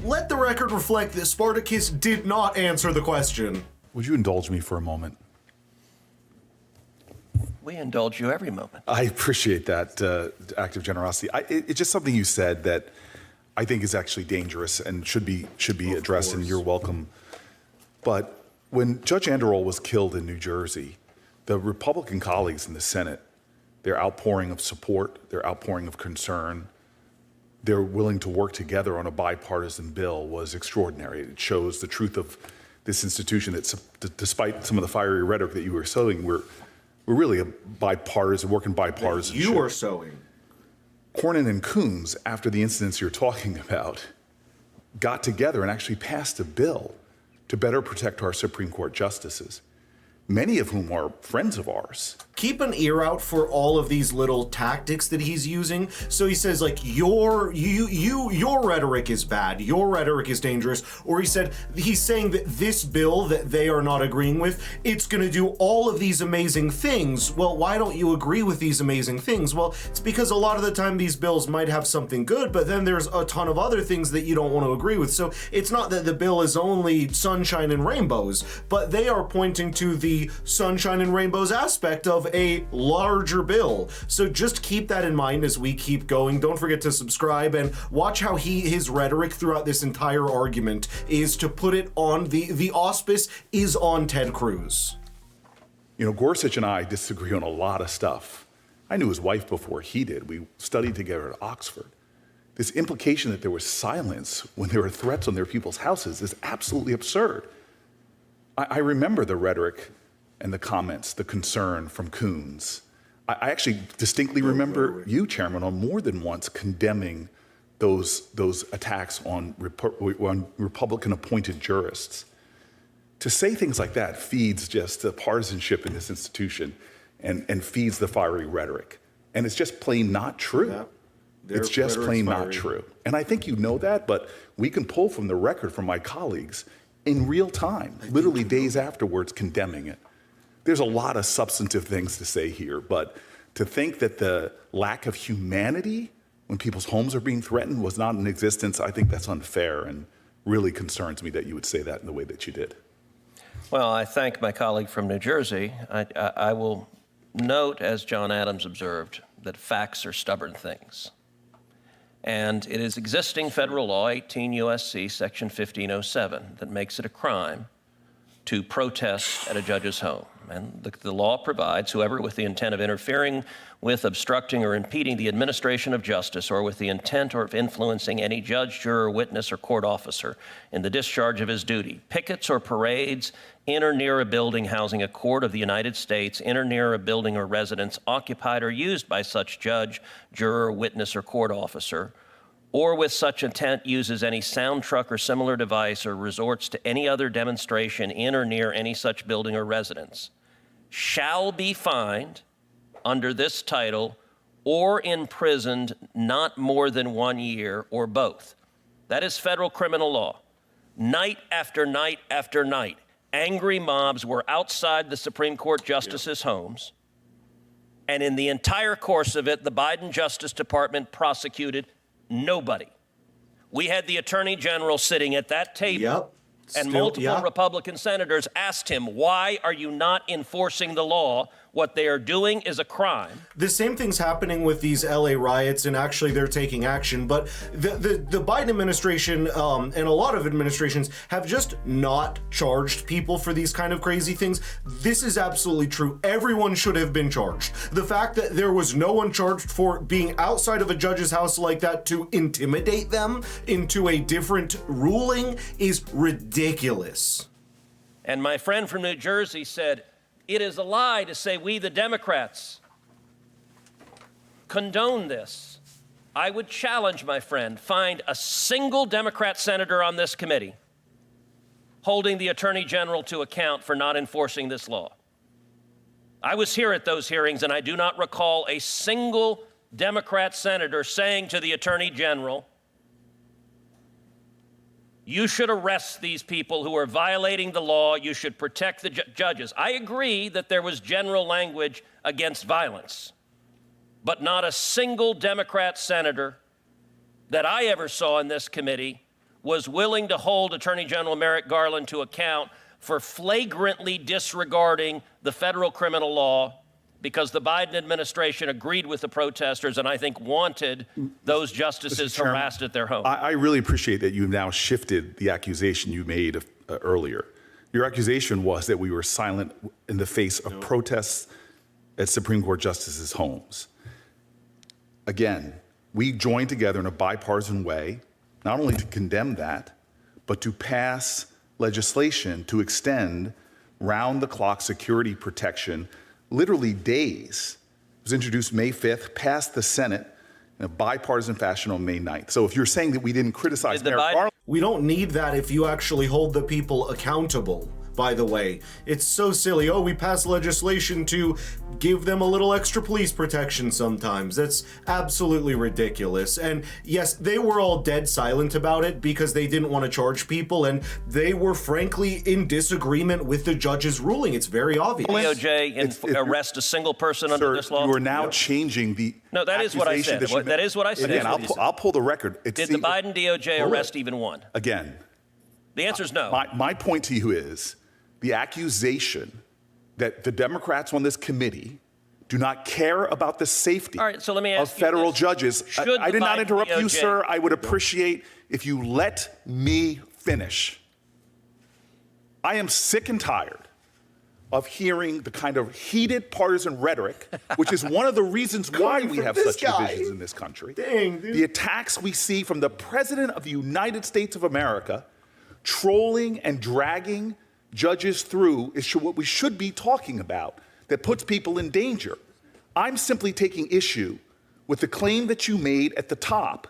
let the record reflect that Spartacus did not answer the question. Would you indulge me for a moment? We indulge you every moment. I appreciate that act of generosity. It's just something you said that I think is actually dangerous and should be addressed, and you're welcome. But when Judge Anderol was killed in New Jersey, the Republican colleagues in the Senate, their outpouring of support, their outpouring of concern, they're willing to work together on a bipartisan bill was extraordinary. It shows the truth of this institution that despite some of the fiery rhetoric that you were sowing, we're really a bipartisan, working bipartisan. You are sowing. Cornyn and Coons, after the incidents you're talking about, got together and actually passed a bill to better protect our Supreme Court justices, many of whom are friends of ours. Keep an ear out for all of these little tactics that he's using. So he says, like, your rhetoric is bad, your rhetoric is dangerous. Or he's saying that this bill that they are not agreeing with, it's gonna do all of these amazing things. Well, why don't you agree with these amazing things? Well, it's because a lot of the time these bills might have something good, but then there's a ton of other things that you don't want to agree with. So it's not that the bill is only sunshine and rainbows, but they are pointing to the sunshine and rainbows aspect of a larger bill. So just keep that in mind as we keep going. Don't forget to subscribe and watch how his rhetoric throughout this entire argument is to put it on the auspice is on Ted Cruz. You know, Gorsuch and I disagree on a lot of stuff. I knew his wife before he did. We studied together at Oxford. This implication that there was silence when there were threats on their people's houses is absolutely absurd. I remember the rhetoric and the comments, the concern from Coons. I actually distinctly remember you, Chairman, on more than once condemning those attacks on Republican-appointed jurists. To say things like that feeds just the partisanship in this institution and feeds the fiery rhetoric. And it's just plain not true. Yeah. It's just plain not true. And I think you know that, but we can pull from the record from my colleagues in real time, literally days afterwards, condemning it. There's a lot of substantive things to say here, but to think that the lack of humanity when people's homes are being threatened was not in existence, I think that's unfair and really concerns me that you would say that in the way that you did. Well, I thank my colleague from New Jersey. I will note, as John Adams observed, that facts are stubborn things. And it is existing federal law, 18 U.S.C. section 1507, that makes it a crime to protest at a judge's home. And the law provides whoever with the intent of interfering with, obstructing, or impeding the administration of justice, or with the intent or of influencing any judge, juror, witness, or court officer in the discharge of his duty, pickets or parades in or near a building housing a court of the United States, in or near a building or residence occupied or used by such judge, juror, witness, or court officer, or with such intent uses any sound truck or similar device or resorts to any other demonstration in or near any such building or residence, shall be fined under this title or imprisoned not more than 1 year or both. That is federal criminal law. Night after night after night, angry mobs were outside the Supreme Court justices' homes. And in the entire course of it, the Biden Justice Department prosecuted nobody. We had the Attorney General sitting at that table, and multiple Republican senators asked him, why are you not enforcing the law? What they are doing is a crime. The same thing's happening with these LA riots, and actually they're taking action. But the Biden administration and a lot of administrations have just not charged people for these kind of crazy things. This is absolutely true. Everyone should have been charged. The fact that there was no one charged for being outside of a judge's house like that to intimidate them into a different ruling is ridiculous. And my friend from New Jersey said, it is a lie to say we, the Democrats, condone this. I would challenge, my friend, find a single Democrat senator on this committee holding the Attorney General to account for not enforcing this law. I was here at those hearings, and I do not recall a single Democrat senator saying to the Attorney General, you should arrest these people who are violating the law. You should protect the judges. I agree that there was general language against violence, but not a single Democrat senator that I ever saw in this committee was willing to hold Attorney General Merrick Garland to account for flagrantly disregarding the federal criminal law because the Biden administration agreed with the protesters and I think wanted those justices harassed at their home. I really appreciate that you've now shifted the accusation you made earlier. Your accusation was that we were silent in the face of protests at Supreme Court justices' homes. Again, we joined together in a bipartisan way, not only to condemn that, but to pass legislation to extend round-the-clock security protection, literally days. It was introduced May 5th, passed the Senate in a bipartisan fashion on May 9th. So if you're saying that we didn't criticize Merrick Garland, we don't need that if you actually hold the people accountable, by the way. It's so silly. Oh, we passed legislation to give them a little extra police protection sometimes. That's absolutely ridiculous. And yes, they were all dead silent about it because they didn't want to charge people, and they were frankly in disagreement with the judge's ruling. It's very obvious. DOJ arrest a single person under this law? You are now changing the No, that is what I said. That is what I said. Again, I'll pull the record. Did the Biden DOJ arrest even one? Again. The answer is no. My point to you is the accusation that the Democrats on this committee do not care about the safety of federal judges. I did not interrupt you, sir. I would appreciate if you let me finish. I am sick and tired of hearing the kind of heated partisan rhetoric, which is one of the reasons why we have such divisions in this country. Dang, dude. The attacks we see from the President of the United States of America trolling and dragging judges through is what we should be talking about that puts people in danger. I'm simply taking issue with the claim that you made at the top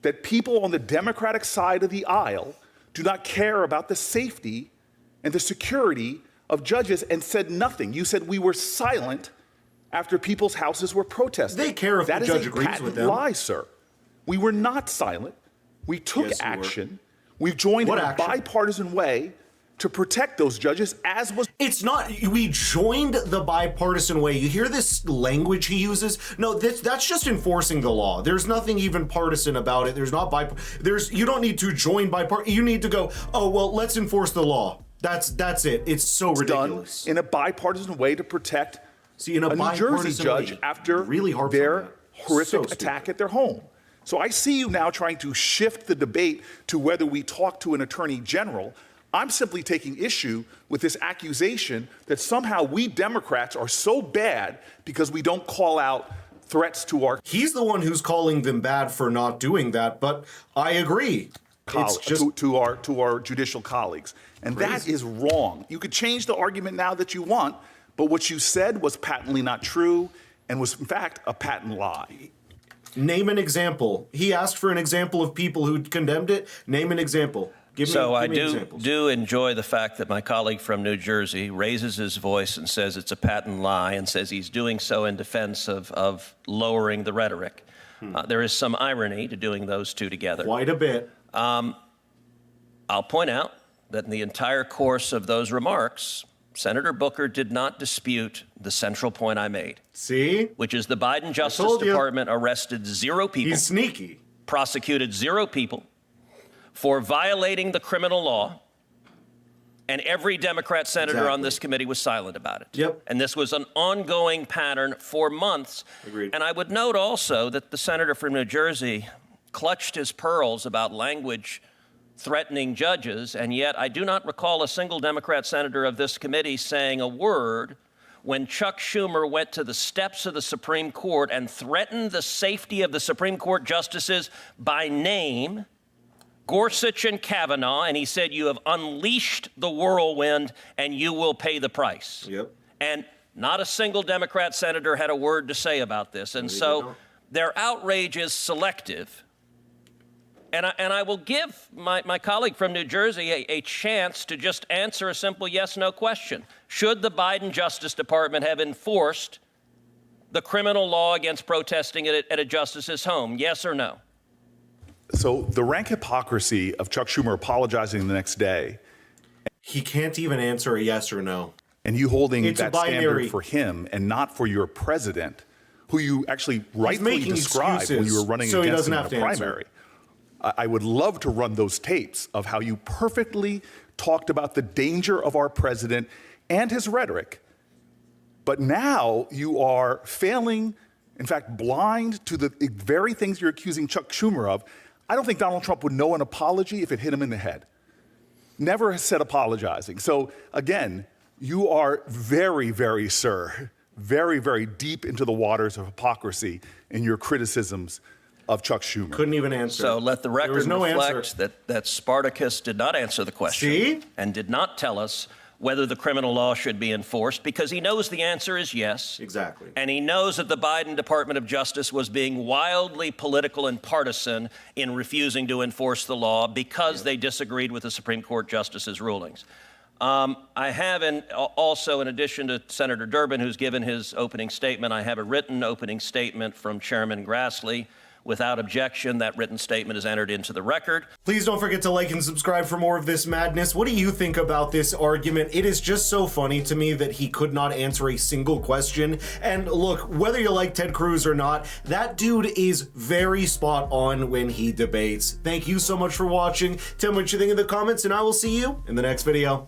that people on the Democratic side of the aisle do not care about the safety and the security of judges and said nothing. You said we were silent after people's houses were protesting. They care if the judge agrees with them. That is a lie, sir. We were not silent. We took action. We've joined in a bipartisan way to protect those judges, as was... It's not, we joined the bipartisan way. You hear this language he uses? No, that's just enforcing the law. There's nothing even partisan about it. There's not you don't need to join bipartisan. You need to go, oh, well, let's enforce the law. That's it. It's so ridiculous. Done in a bipartisan way to protect a New Jersey judge after their horrific attack at their home. So I see you now trying to shift the debate to whether we talk to an attorney general. I'm simply taking issue with this accusation that somehow we Democrats are so bad because we don't call out threats to our... He's the one who's calling them bad for not doing that, but I agree. To our judicial colleagues. And that is wrong. You could change the argument now that you want, but what you said was patently not true and was, in fact, a patent lie. Name an example. He asked for an example of people who condemned it. Name an example. I do enjoy the fact that my colleague from New Jersey raises his voice and says it's a patent lie and says he's doing so in defense of lowering the rhetoric. There is some irony to doing those two together. Quite a bit. I'll point out that in the entire course of those remarks, Senator Booker did not dispute the central point I made. See? Which is the Biden Justice Department arrested 0 people. He's sneaky. Prosecuted 0 people for violating the criminal law, and every Democrat senator on this committee was silent about it. Yep. And this was an ongoing pattern for months. Agreed. And I would note also that the senator from New Jersey clutched his pearls about language threatening judges, and yet I do not recall a single Democrat senator of this committee saying a word when Chuck Schumer went to the steps of the Supreme Court and threatened the safety of the Supreme Court justices by name, Gorsuch and Kavanaugh, and he said, you have unleashed the whirlwind and you will pay the price. Yep. And not a single Democrat senator had a word to say about this. And so their outrage is selective. And I will give my colleague from New Jersey a chance to just answer a simple yes-no question. Should the Biden Justice Department have enforced the criminal law against protesting at a justice's home? Yes or no? So the rank hypocrisy of Chuck Schumer apologizing the next day. He can't even answer a yes or no. And you holding that standard for him and not for your president, who you actually rightfully described when you were running against him in the primary. I would love to run those tapes of how you perfectly talked about the danger of our president and his rhetoric. But now you are failing, in fact, blind to the very things you're accusing Chuck Schumer of. I don't think Donald Trump would know an apology if it hit him in the head. Never has said apologizing. So again, you are very, very, sir, very, very deep into the waters of hypocrisy in your criticisms of Chuck Schumer. Couldn't even answer. So let the record reflect answer. that Spartacus did not answer the question. See? And did not tell us whether the criminal law should be enforced, because he knows the answer is yes. Exactly. And he knows that the Biden Department of Justice was being wildly political and partisan in refusing to enforce the law because they disagreed with the Supreme Court justices' rulings. I have also, in addition to Senator Durbin, who's given his opening statement, I have a written opening statement from Chairman Grassley. Without objection, that written statement is entered into the record. Please don't forget to like and subscribe for more of this madness. What do you think about this argument? It is just so funny to me that he could not answer a single question. And look, whether you like Ted Cruz or not, that dude is very spot on when he debates. Thank you so much for watching. Tell me what you think in the comments, and I will see you in the next video.